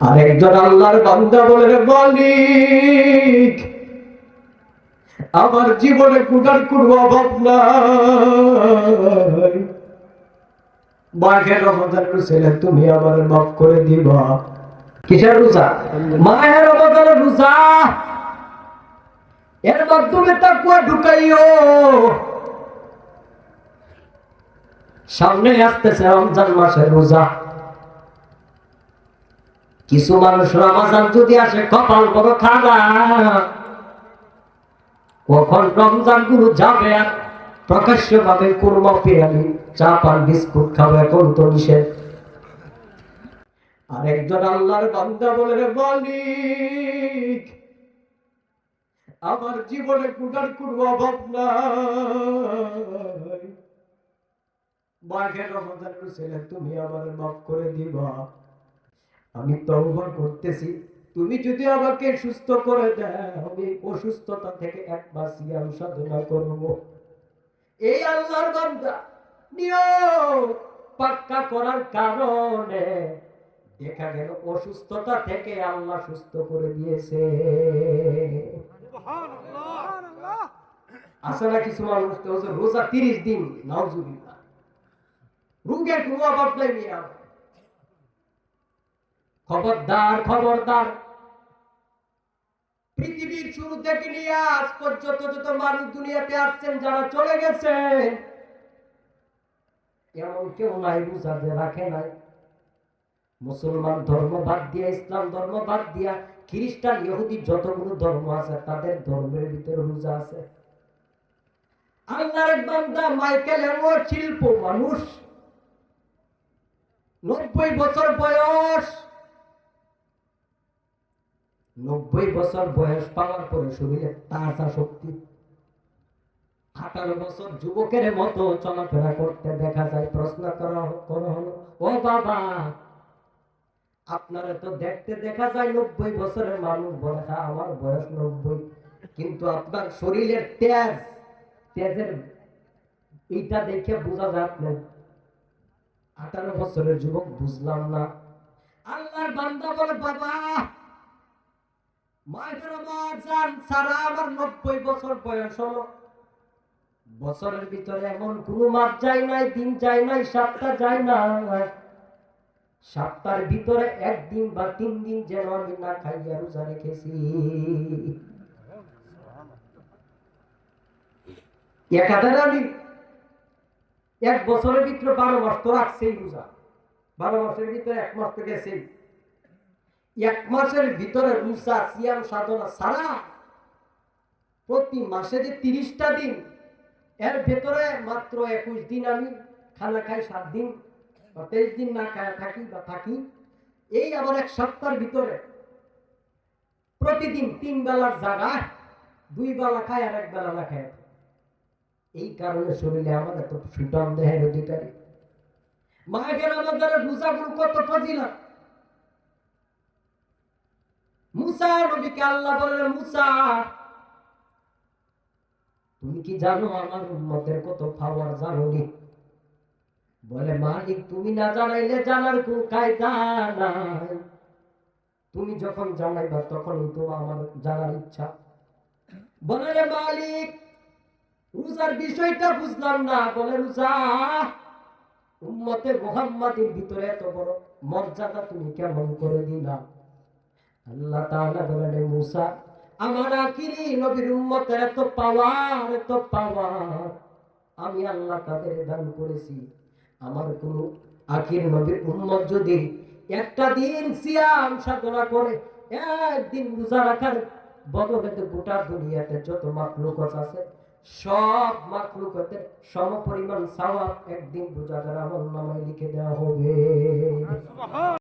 আর একজন আল্লাহর বান্দা বলে, মালিক আমার জীবনে কোটার কোনো অভাব নাই, মায়ের রমজানের ছেলে তুমি আমার মাফ করে দিবা। কিসের রোজা? মায়ের রমজানের রোজা। এর মাধ্যমে তাকওয়া ঢুকাইও। সামনে আসতেছে রমজান মাসের রোজা। কিছু মানুষ রমজান যদি আসে কপাল বড় খারাপ, কখন রমজান গুলো যাবে আর প্রকাশ্য ভাবে কুরমা পেয়ালি চা পান বিস্কুট খাবে, এখন তো নিষেধ। আর একজন আল্লাহর বান্দা বলে, মালিক আমার জীবনে কোটার কোনো অভাব নাই, মাঘের রমজানের ছেলে তুমি আমার মাফ করে দিবা। আমি তওবা করতেছি, তুমি যদি আমাকে সুস্থ করে দাও, আমি অসুস্থতা থেকে এক মাস সিয়াম সাধনা করব। এই আল্লাহর বান্দা নিয়ম পাক্কা করার কারণে দেখা গেল অসুস্থতা থেকে আল্লাহ সুস্থ করে দিয়েছে। আসলে কিছু মানুষ তো রোজা 30 দিন, নাউজুবিল্লাহ, রোগের কোনো অভাব নাই। খবরদার খবরদার, পৃথিবীর শুরু থেকে নিয়ে আজ পর্যন্ত যত মানুষ দুনিয়াতে আসছেন, যারা চলে গেছে, এমন কেউ নাই রোজা যে রাখে নাই। মুসলমান ধর্ম বাদ দিয়া, ইসলাম ধর্ম বাদ দিয়া, খ্রিস্টান ইহুদি যতগুলো ধর্ম আছে তাদের ধর্মের ভিতরে রোজা আছে। আল্লাহর বান্দা মাইকেল এমন শিল্প মানুষ, 90 বছর বয়স, 90 বছর বয়স পাওয়ার পরে শরীরে তাজা শক্তি, 18 বছর যুবকের মতো চলাফেরা করতে দেখা যায়। প্রশ্ন করা হলো, ও বাবা আপনারা তো দেখতে দেখা যায় 90 বছরের মানুষ, বলে হ্যাঁ আমার বয়স 90, কিন্তু আপনার শরীরের তেজের এইটা দেখে বোঝা যায় আপনি 18 বছরের যুবক। বুঝলাম না। আল্লাহর বান্দা বলে, বাবা মায়ের আমার জান সারা আমার 90 বছর বয়স হলো, বছরের ভিতরে এমন কোন মাস যায় নাই, দিন যায় নাই, সপ্তাহ যায় না, সপ্তাহের ভিতরে একদিন বা 3 দিন যেন আমি না খাইয়া রোজা রেখেছি। একাধারে আমি 1 বছরের ভিতরে 12 মাস তো রাখছেই রোজা, 12 মাসের ভিতরে 1 মাস তো গেছেই। 1 মাসের ভিতরে রোজা সিয়াম সাধনা সারা, প্রতি মাসে যে 30টা দিন, এর ভেতরে মাত্র 21 দিন আমি খানা খাই, 7 দিন বা 23 দিন না খায় থাকি। এই আবার 1 সপ্তাহের ভিতরে প্রতিদিন 3 বেলার জায়গায় 2 বেলা খায় আর 1 বেলা না খায়। এই কারণে শরীরে আমার এত সুটাম দেহের অধিকারী। মায়ের আমাদের রোজাগুলো কত ফজিলত। মুসা নবীকে আল্লাহ বললেন, মুসা তুমি কি জানো আমার উম্মতের কত পাওয়ার জানো নি? বলে, মালিক তুমি না জানাইলে জানার কোন কায়দা নাই, তুমি যখন জানাইবা তখনই তো আমার জানার ইচ্ছা। বলে, রে মালিক রোজার বিষয়টা বুঝলাম না। বলে, রোজা উম্মতে মুহাম্মাদের ভিতরে এত বড় মর্যাদা তুমি কেমন করে দিলা? আল্লাহ তাআলা বলেন, মুসা আমার আখিরি নবীর উম্মতের এত পাওয়ার আমি আল্লাহ তাদের দান করেছি। আমার কোন আখির নবীর উম্মত যদি একটা দিন সিয়াম সাধনা করে, একদিন রোজা রাখার বদলে গোটা দুনিয়াতে যত মাখলুক আছে, সব মাখলুকের সমপরিমাণ সওয়াব একদিন রোজাদার আমলনামায় লিখে দেওয়া হবে।